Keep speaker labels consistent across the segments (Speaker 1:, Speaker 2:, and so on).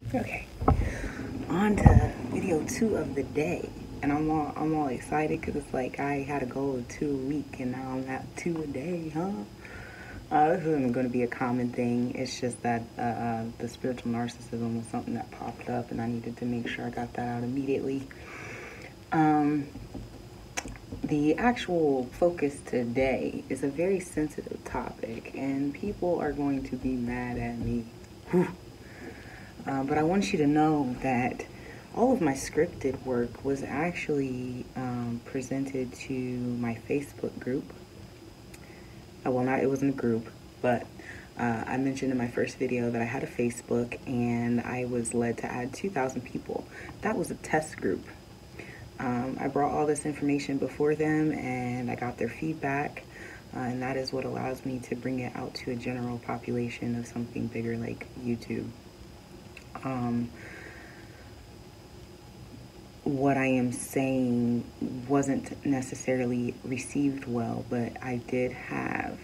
Speaker 1: Okay, on to video 2 of the day, and I'm all excited because it's like I had a goal of 2 a week, and now I'm at 2 a day, huh? This isn't going to be a common thing. It's just that the spiritual narcissism was something that popped up, and I needed to make sure I got that out immediately. Um, the actual focus today is a very sensitive topic, and people are going to be mad at me. Whew. But I want you to know that all of my scripted work was actually presented to my Facebook group. Well, not it wasn't a group, but I mentioned in my first video that I had a Facebook and I was led to add 2,000 people. That was a test group. I brought all this information before them and I got their feedback, and that is what allows me to bring it out to a general population of something bigger like YouTube. What I am saying wasn't necessarily received well, but I did have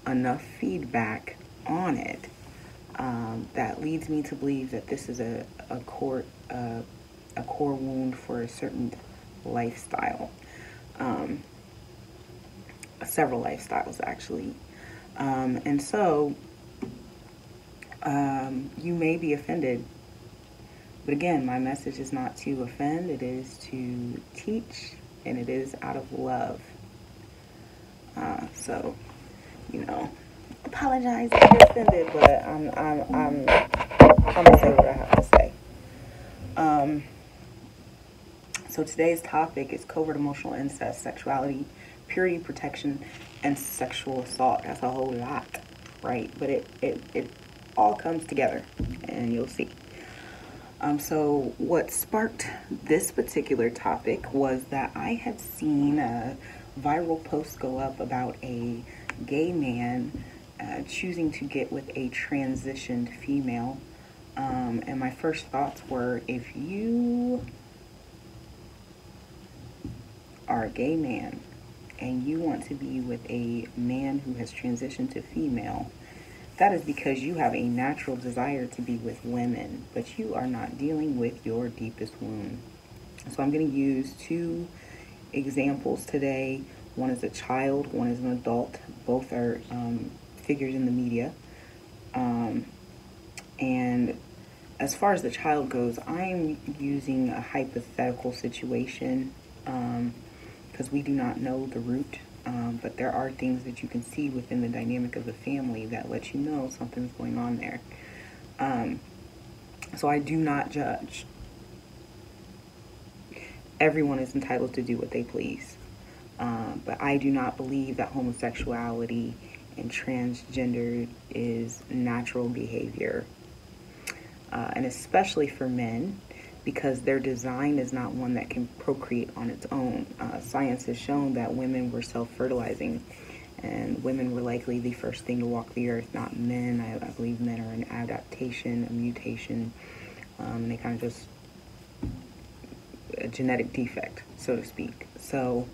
Speaker 1: enough feedback on it that leads me to believe that this is a core wound for a certain lifestyle, several lifestyles actually, and so you may be offended. But again, my message is not to offend, it is to teach, and it is out of love. So, apologize if you're offended, but I'm gonna say what I have to say. So today's topic is covert emotional incest, sexuality, purity, protection, and sexual assault. That's a whole lot, right? But it all comes together, and you'll see. So what sparked this particular topic was that I had seen a viral post go up about a gay man choosing to get with a transitioned female. And my first thoughts were, if you are a gay man and you want to be with a man who has transitioned to female, that is because you have a natural desire to be with women, but you are not dealing with your deepest wound. So I'm going to use 2 examples today. One is a child, one is an adult. Both are figures in the media. And as far as the child goes, I'm using a hypothetical situation because we do not know the root. But there are things that you can see within the dynamic of the family that let you know something's going on there. So I do not judge. Everyone is entitled to do what they please. But I do not believe that homosexuality and transgender is natural behavior. And especially for men, because their design is not one that can procreate on its own. Science has shown that women were self-fertilizing, and women were likely the first thing to walk the earth, not men. I believe men are an adaptation, a mutation. They kind of just a genetic defect, so to speak. So,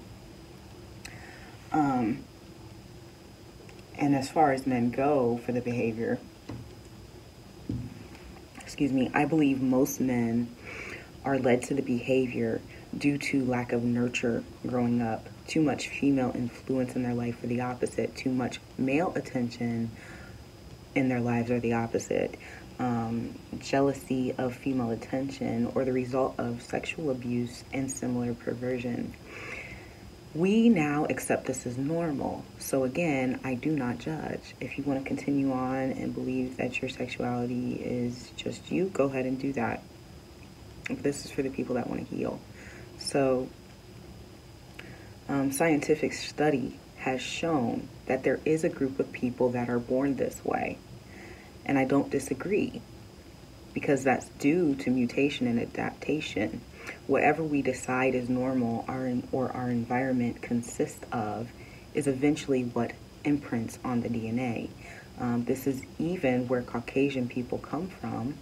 Speaker 1: and as far as men go for the behavior, I believe most men are led to the behavior due to lack of nurture growing up, too much female influence in their life, or the opposite, too much male attention in their lives, or the opposite, jealousy of female attention, or the result of sexual abuse and similar perversion. We now accept this as normal. So again, I do not judge. If you want to continue on and believe that your sexuality is just you, go ahead and do that. This is for the people that want to heal. So, scientific study has shown that there is a group of people that are born this way. And I don't disagree, because that's due to mutation and adaptation. Whatever we decide is normal or our environment consists of is eventually what imprints on the DNA. This is even where Caucasian people come from,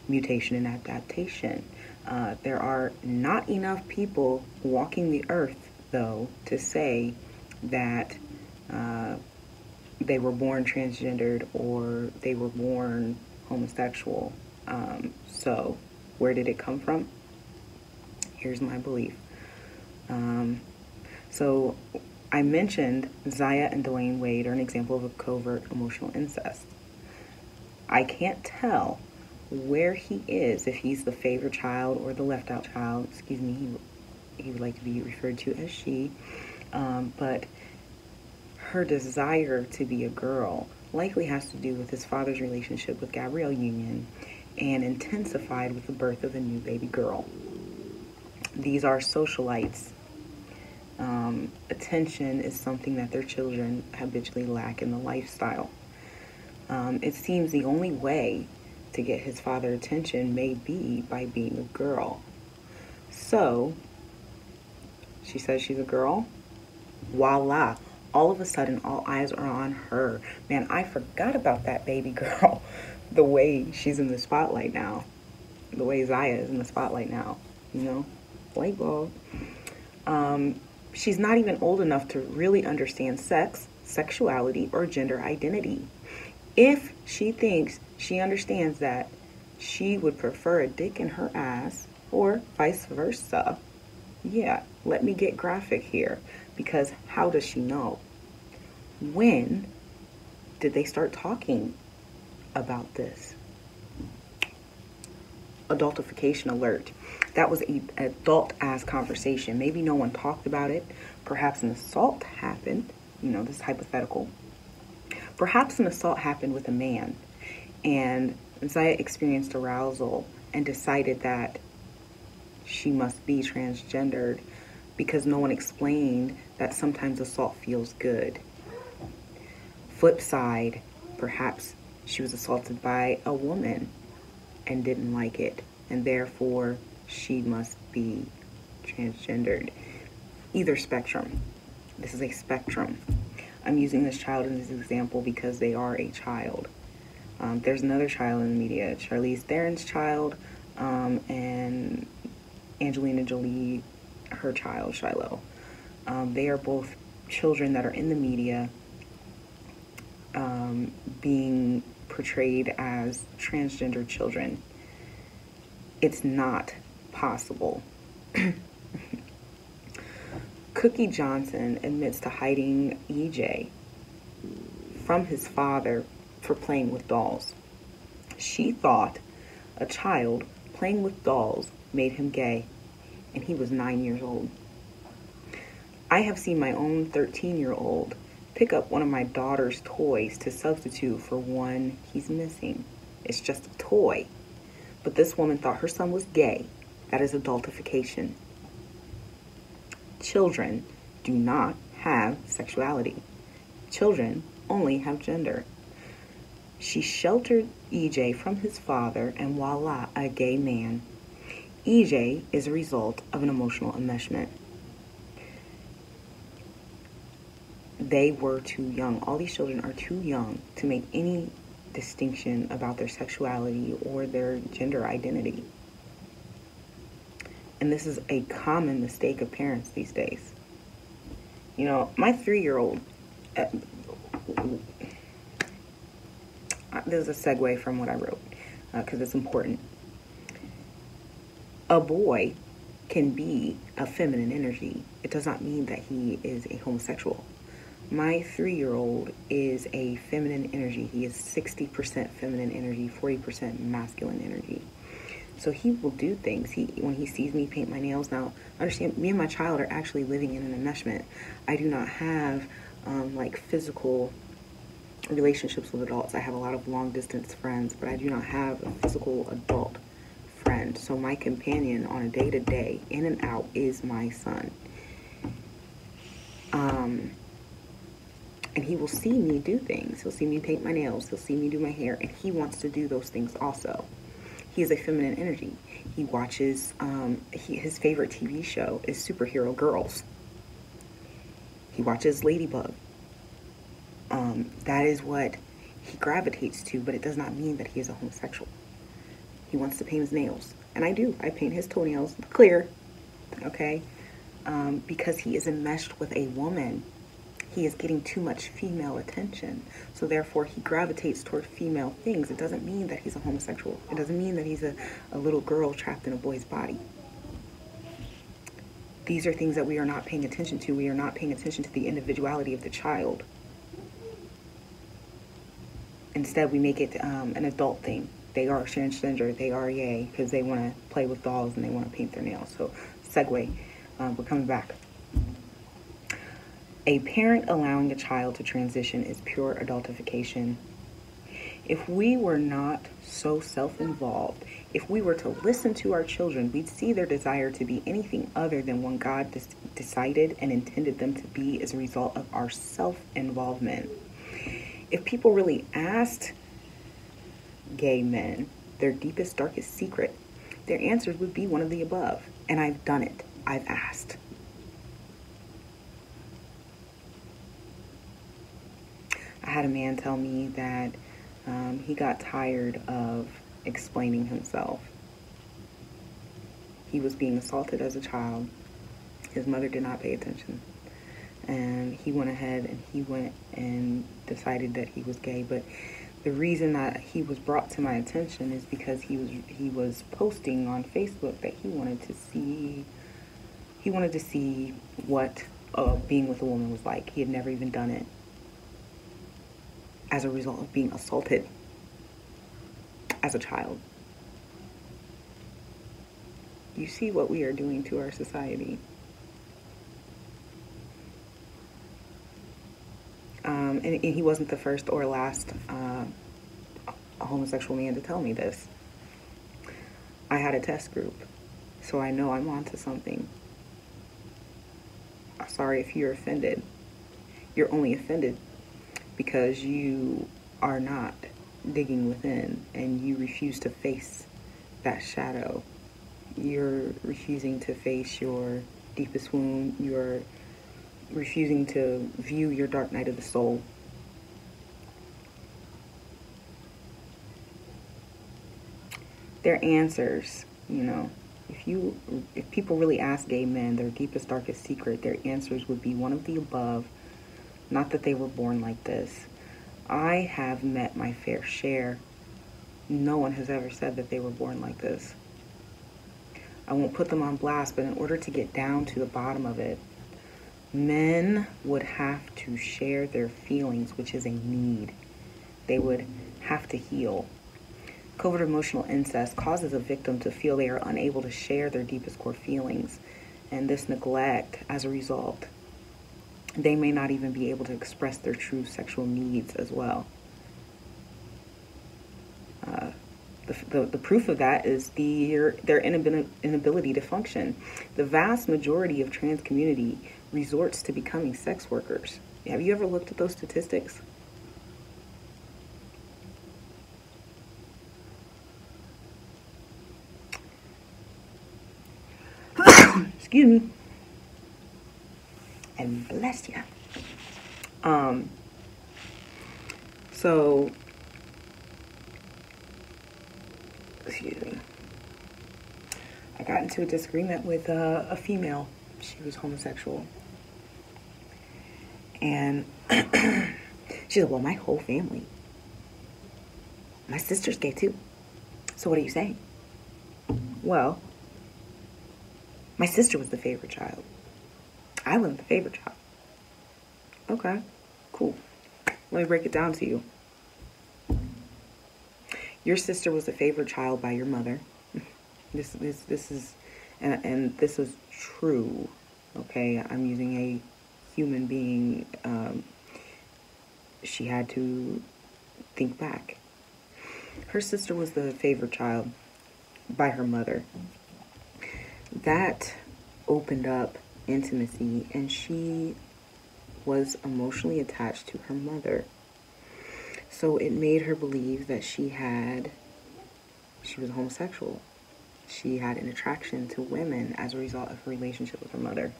Speaker 1: mutation and adaptation. There are not enough people walking the earth, though, to say that they were born transgendered or they were born homosexual. So, where did it come from? Here's my belief. So, I mentioned Zaya and Dwayne Wade are an example of a covert emotional incest. I can't tell where he is, if he's the favored child or the left out child. Excuse me, he would like to be referred to as she. But her desire to be a girl likely has to do with his father's relationship with Gabrielle Union and intensified with the birth of a new baby girl. These are socialites. Attention is something that their children habitually lack in the lifestyle. It seems the only way to get his father attention may be by being a girl. So, she says she's a girl. Voila. All of a sudden, all eyes are on her. Man, I forgot about that baby girl. The way she's in the spotlight now. The way Zaya is in the spotlight now. You know? Light bulb. She's not even old enough to really understand sex, sexuality, or gender identity. If she thinks she understands that, she would prefer a dick in her ass, or vice versa. Yeah, let me get graphic here, because how does she know? When did they start talking about this? Adultification alert. That was an adult-ass conversation. Maybe no one talked about it. Perhaps an assault happened. You know, this is hypothetical. Perhaps an assault happened with a man, and Zaya experienced arousal and decided that she must be transgendered because no one explained that sometimes assault feels good. Flip side, perhaps she was assaulted by a woman and didn't like it, and therefore she must be transgendered. Either spectrum. This is a spectrum. I'm using this child as an example because they are a child. There's another child in the media, Charlize Theron's child, and Angelina Jolie, her child, Shiloh. They are both children that are in the media being portrayed as transgender children. It's not possible. Cookie Johnson admits to hiding EJ from his father for playing with dolls. She thought a child playing with dolls made him gay, and he was 9 years old. I have seen my own 13-year-old pick up one of my daughter's toys to substitute for one he's missing. It's just a toy. But this woman thought her son was gay. That is adultification. Children do not have sexuality. Children only have gender. She sheltered EJ from his father, and voila, a gay man. EJ is a result of an emotional enmeshment. They were too young. All these children are too young to make any distinction about their sexuality or their gender identity. And this is a common mistake of parents these days. You know, my 3-year-old, this is a segue from what I wrote, because it's important. A boy can be a feminine energy. It does not mean that he is a homosexual. My 3-year-old is a feminine energy. He is 60% feminine energy, 40% masculine energy. So he will do things. When he sees me paint my nails, now understand, me and my child are actually living in an enmeshment. I do not have like physical relationships with adults. I have a lot of long distance friends, but I do not have a physical adult friend. So my companion on a day-to-day, in and out, is my son. And he will see me do things. He'll see me paint my nails. He'll see me do my hair, and he wants to do those things also. He is a feminine energy. He watches, his favorite TV show is Superhero Girls. He watches Ladybug. That is what he gravitates to, but it does not mean that he is a homosexual. He wants to paint his nails. And I do. I paint his toenails clear, okay? Because he is enmeshed with a woman. he is getting too much female attention. So therefore he gravitates toward female things. It doesn't mean that he's a homosexual. It doesn't mean that he's a little girl trapped in a boy's body. These are things that we are not paying attention to. We are not paying attention to the individuality of the child. Instead, we make it an adult thing. They are transgender, they are gay, because they want to play with dolls and they want to paint their nails. So, segue, we're coming back. A parent allowing a child to transition is pure adultification. If we were not so self-involved, if we were to listen to our children, we'd see their desire to be anything other than what God decided and intended them to be as a result of our self-involvement. If people really asked gay men their deepest, darkest secret, their answers would be one of the above. And I've done it. I've asked. I had a man tell me that he got tired of explaining himself. He was being assaulted as a child. His mother did not pay attention. And he went ahead and he went and decided that he was gay. But the reason that he was brought to my attention is because he was posting on Facebook that he wanted to see what being with a woman was like. He had never even done it as a result of being assaulted as a child. You see what we are doing to our society. And he wasn't the first or last homosexual man to tell me this. I had a test group, so I know I'm onto something. I'm sorry if you're offended. You're only offended because you are not digging within and you refuse to face that shadow. You're refusing to face your deepest wound. You're refusing to view your dark night of the soul. Their answers, if people really ask gay men their deepest, darkest secret, their answers would be one of the above. Not that they were born like this. I have met my fair share. No one has ever said that they were born like this. I won't put them on blast, but in order to get down to the bottom of it, men would have to share their feelings, which is a need. They would have to heal. Covert emotional incest causes a victim to feel they are unable to share their deepest core feelings, and this neglect, as a result, they may not even be able to express their true sexual needs as well. The proof of that is their inability to function. The vast majority of trans community resorts to becoming sex workers. Have you ever looked at those statistics? Excuse me. And bless you. So, excuse me. I got into a disagreement with a female. She was homosexual. And she said, well, my whole family. My sister's gay too. So what are you saying? Well, my sister was the favorite child. I wasn't the favorite child. Okay, cool. Let me break it down to you. Your sister was the favorite child by your mother. This is, and this is true. Okay, I'm using a human being. She had to think back. Her sister was the favorite child by her mother. That opened up intimacy, and she was emotionally attached to her mother. So it made her believe that she was homosexual. She had an attraction to women as a result of her relationship with her mother.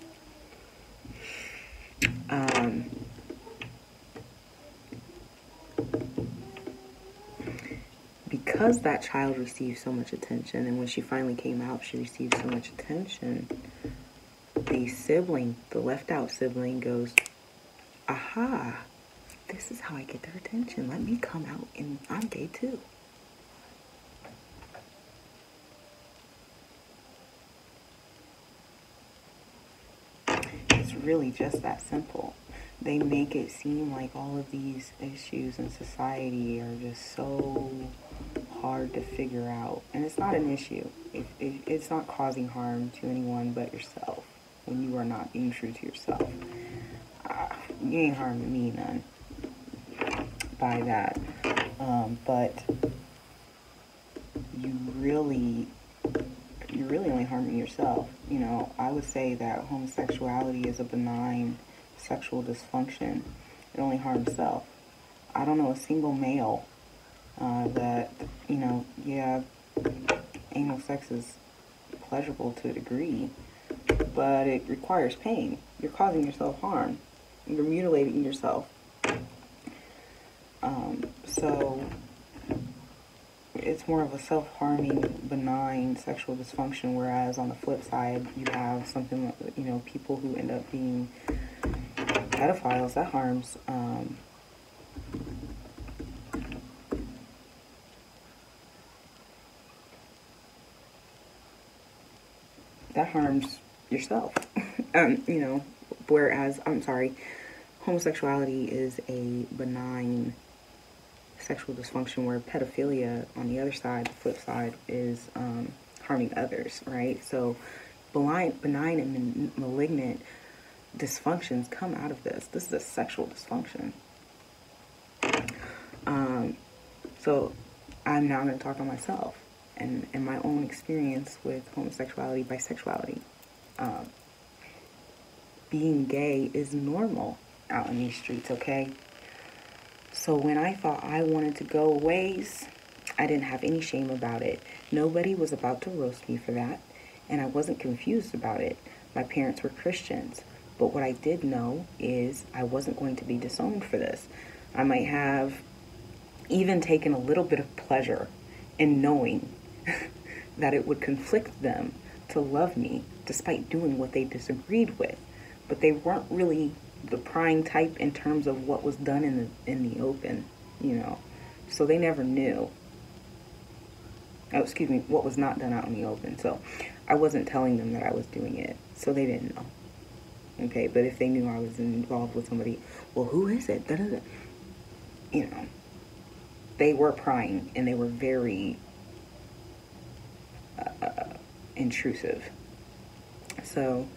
Speaker 1: Because that child received so much attention, and when she finally came out, she received so much attention, the left out sibling goes, aha, this is how I get their attention. Let me come out and I'm gay too. It's really just that simple. They make it seem like all of these issues in society are just so hard to figure out. And it's not an issue. It's not causing harm to anyone but yourself when you are not being true to yourself. You ain't harming me none by that. But you're really only harming yourself. You know, I would say that homosexuality is a benign sexual dysfunction. It only harms self. I don't know a single male that, you know, yeah, anal sex is pleasurable to a degree, but it requires pain. You're causing yourself harm. You're mutilating yourself. So it's more of a self-harming, benign sexual dysfunction, whereas on the flip side, you have something, you know, people who end up being pedophiles. That harms yourself. You know, whereas, I'm sorry, homosexuality is a benign sexual dysfunction, where pedophilia, on the other side, the flip side, is harming others, right? So benign and malignant dysfunctions come out of this. This is a sexual dysfunction. So I'm now going to talk on myself and my own experience with homosexuality, bisexuality. Being gay is normal out in these streets, okay? So when I thought I wanted to go ways, I didn't have any shame about it. Nobody was about to roast me for that, and I wasn't confused about it. My parents were Christians, but what I did know is I wasn't going to be disowned for this. I might have even taken a little bit of pleasure in knowing that it would conflict them to love me despite doing what they disagreed with. But they weren't really the prying type in terms of what was done in the open, you know. So they never knew. Oh, excuse me, what was not done out in the open. So I wasn't telling them that I was doing it, so they didn't know. Okay, but if they knew I was involved with somebody, well, who is it? Da-da-da. You know, they were prying, and they were very intrusive. So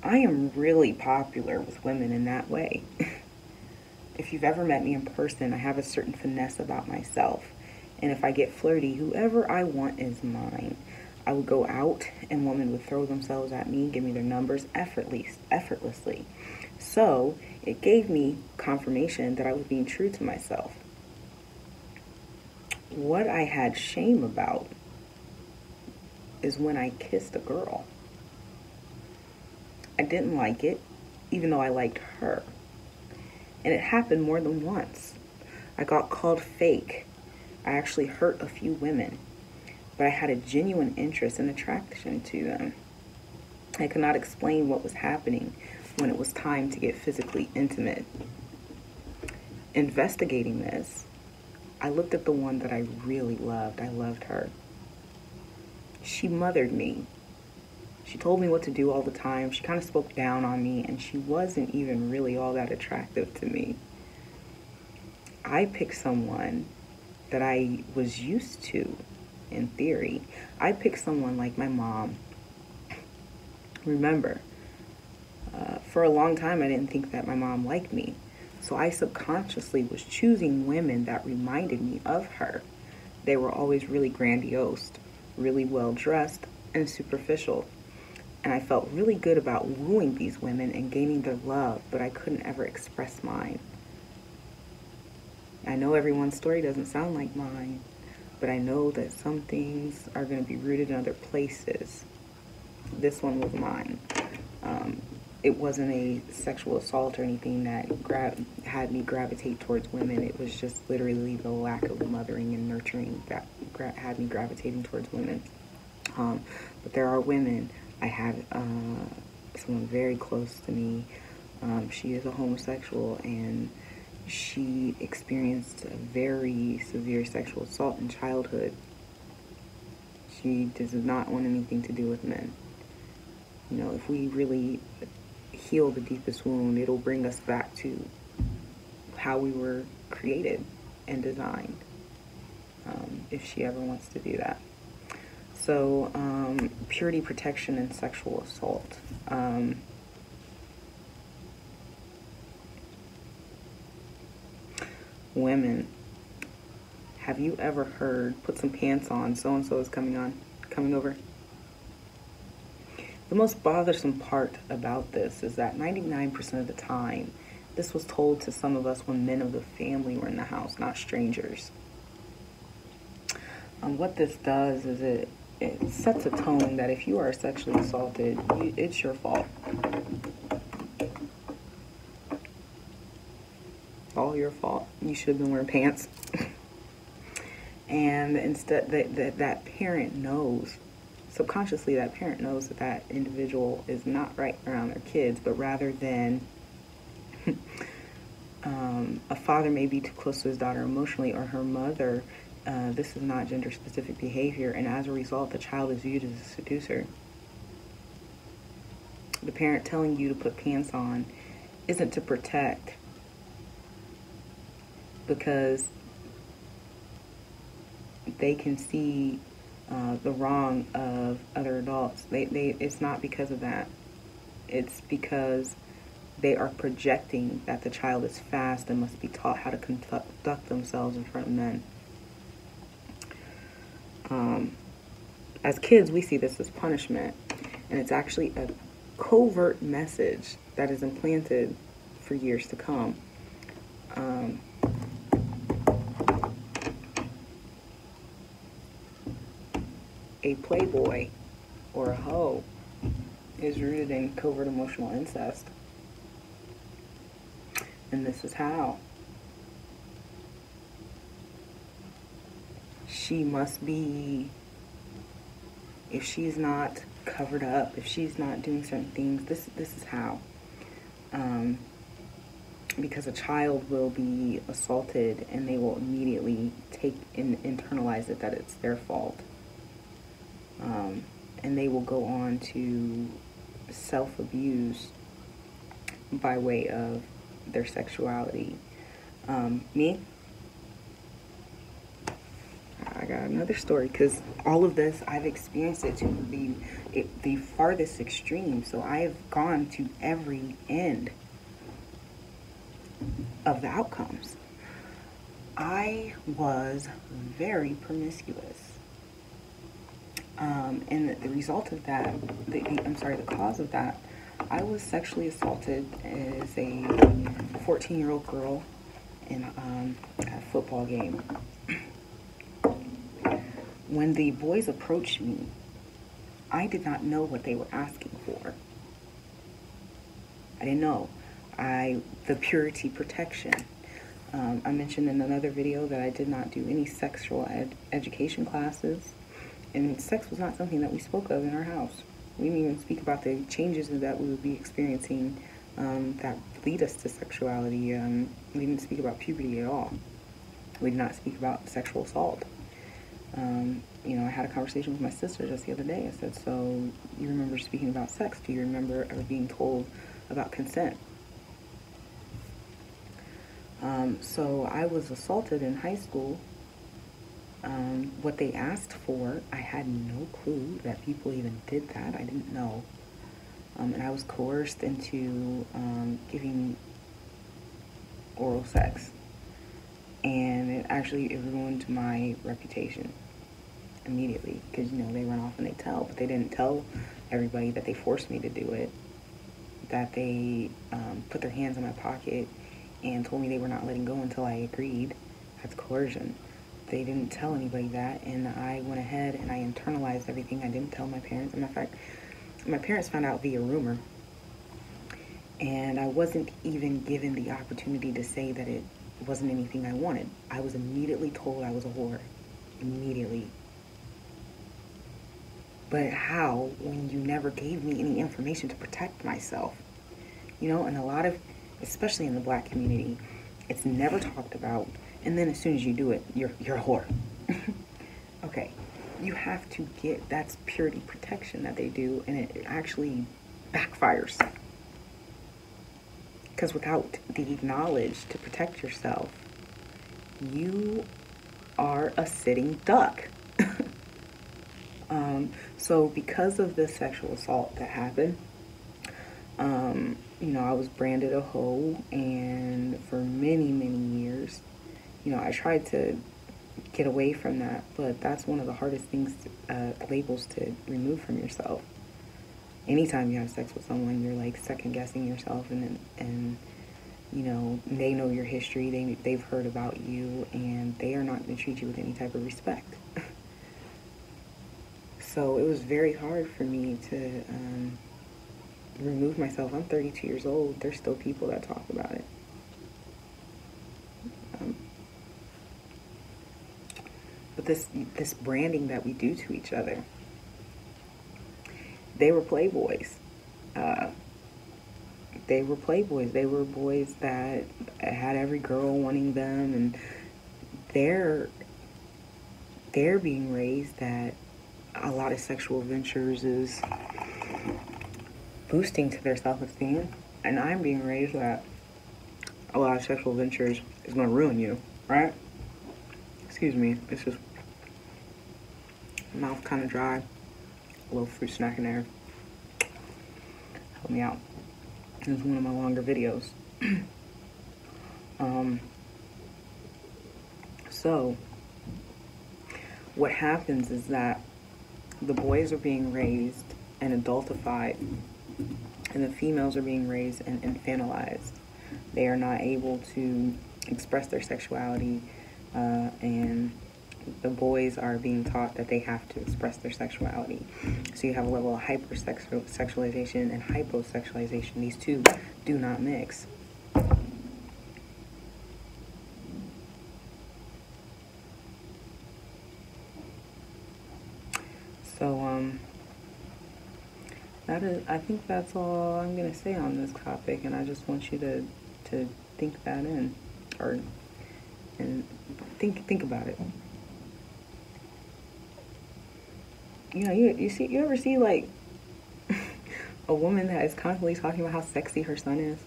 Speaker 1: I am really popular with women in that way. If you've ever met me in person, I have a certain finesse about myself. And if I get flirty, whoever I want is mine. I would go out and women would throw themselves at me, give me their numbers effortlessly. So it gave me confirmation that I was being true to myself. What I had shame about is when I kissed a girl. I didn't like it, even though I liked her. And it happened more than once. I got called fake. I actually hurt a few women, but I had a genuine interest and attraction to them. I could not explain what was happening when it was time to get physically intimate. Investigating this, I looked at the one that I really loved. I loved her. She mothered me. She told me what to do all the time. She kind of spoke down on me, and she wasn't even really all that attractive to me. I picked someone that I was used to, in theory. I picked someone like my mom. Remember, for a long time I didn't think that my mom liked me. So I subconsciously was choosing women that reminded me of her. They were always really grandiose, really well dressed, and superficial. And I felt really good about wooing these women and gaining their love, but I couldn't ever express mine. I know everyone's story doesn't sound like mine, but I know that some things are going to be rooted in other places. This one was mine. It wasn't a sexual assault or anything that had me gravitate towards women. It was just literally the lack of mothering and nurturing that had me gravitating towards women. But there are women. I had someone very close to me She is a homosexual, and she experienced a very severe sexual assault in childhood. She does not want anything to do with men. You know, if we really heal the deepest wound, it'll bring us back to how we were created and designed, if she ever wants to do that. So, purity, protection, and sexual assault. Women, have you ever heard, put some pants on, so-and-so is coming over? The most bothersome part about this is that 99% of the time, this was told to some of us when men of the family were in the house, not strangers. What this does is it sets a tone that if you are sexually assaulted, it's your fault. It's all your fault. You should have been wearing pants. And instead, that parent knows, subconsciously that parent knows that that individual is not right around their kids, but rather than a father may be too close to his daughter emotionally, or her mother, this is not gender-specific behavior, and as a result, the child is viewed as a seducer. The parent telling you to put pants on isn't to protect, because they can see the wrong of other adults. It's not because of that. It's because they are projecting that the child is fast and must be taught how to conduct themselves in front of men. As kids, we see this as punishment, and it's actually a covert message that is implanted for years to come. A playboy or a hoe is rooted in covert emotional incest. And this is how. She must be, if she's not covered up, if she's not doing certain things, this is how. Because a child will be assaulted and they will immediately take and internalize it that it's their fault. And they will go on to self-abuse by way of their sexuality. Me, I got another story, because all of this, I've experienced it to the farthest extreme. So I've gone to every end of the outcomes. I was very promiscuous. And the result of that, the cause of that, I was sexually assaulted as a 14-year-old girl in a football game. When the boys approached me, I did not know what they were asking for. I didn't know. The purity protection. I mentioned in another video that I did not do any sexual education classes. And sex was not something that we spoke of in our house. We didn't even speak about the changes that we would be experiencing that lead us to sexuality. We didn't speak about puberty at all. We did not speak about sexual assault. I had a conversation with my sister just the other day. I said, so you remember speaking about sex? Do you remember ever being told about consent? So I was assaulted in high school. What they asked for, I had no clue that people even did that. I didn't know. And I was coerced into giving oral sex. And it ruined my reputation immediately, because, they run off and they tell. But they didn't tell everybody that they forced me to do it, that they put their hands in my pocket and told me they were not letting go until I agreed. That's coercion. They didn't tell anybody that, and I went ahead and I internalized everything. I didn't tell my parents. As a matter of fact, my parents found out via rumor, and I wasn't even given the opportunity to say that it wasn't anything I wanted. I was immediately told I was a whore. Immediately. But how, when you never gave me any information to protect myself? you know, and a lot of, especially in the black community, it's never talked about. And then as soon as you do it, you're a whore. Okay, you have to get, that's purity protection that they do, and it actually backfires. Because without the knowledge to protect yourself, you are a sitting duck. So because of the sexual assault that happened, you know, I was branded a hoe, and for many, many years, you know, I tried to get away from that, but that's one of the hardest things, labels to remove from yourself. Anytime you have sex with someone, you're like second guessing yourself, and you know, they know your history, they've heard about you, and they are not going to treat you with any type of respect. So it was very hard for me to remove myself. I'm 32 years old. There's still people that talk about it. But this branding that we do to each other, they were playboys. They were playboys. They were boys that had every girl wanting them, and they're being raised that a lot of sexual ventures is boosting to their self-esteem, and I'm being raised that a lot of sexual ventures is going to ruin you, right? Excuse me, it's just mouth kind of dry, a little fruit snack in there. Help me out. It's one of my longer videos. So what happens is that the boys are being raised and adultified, and the females are being raised and infantilized. They are not able to express their sexuality, and the boys are being taught that they have to express their sexuality. So you have a level of hypersexualization and hyposexualization. These two do not mix. So, I think that's all I'm going to say on this topic, and I just want you to think that in, and think about it. You know, you ever see like a woman that is constantly talking about how sexy her son is?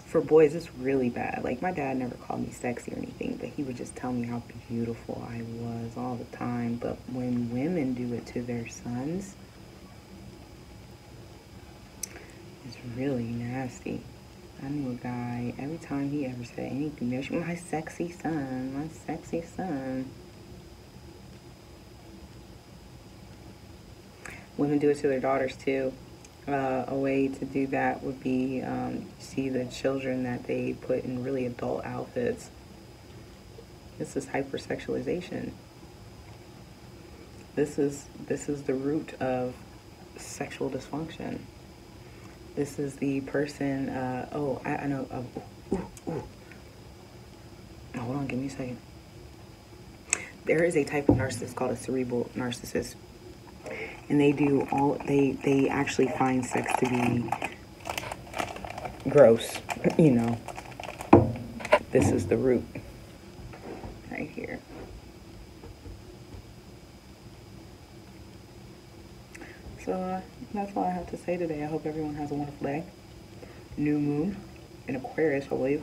Speaker 1: For boys, it's really bad. Like, my dad never called me sexy or anything, but he would just tell me how beautiful I was all the time. But when women do it to their sons, it's really nasty. I knew a guy, every time he ever said anything, there's my sexy son, my sexy son. Women do it to their daughters too. A way to do that would be see the children that they put in really adult outfits. This is hypersexualization. This is the root of sexual dysfunction. This is the person. I know. Hold on, give me a second. There is a type of narcissist called a cerebral narcissist. And they actually find sex to be gross, you know. This is the root right here. So that's all I have to say today. I hope everyone has a wonderful day. New moon in Aquarius, I believe.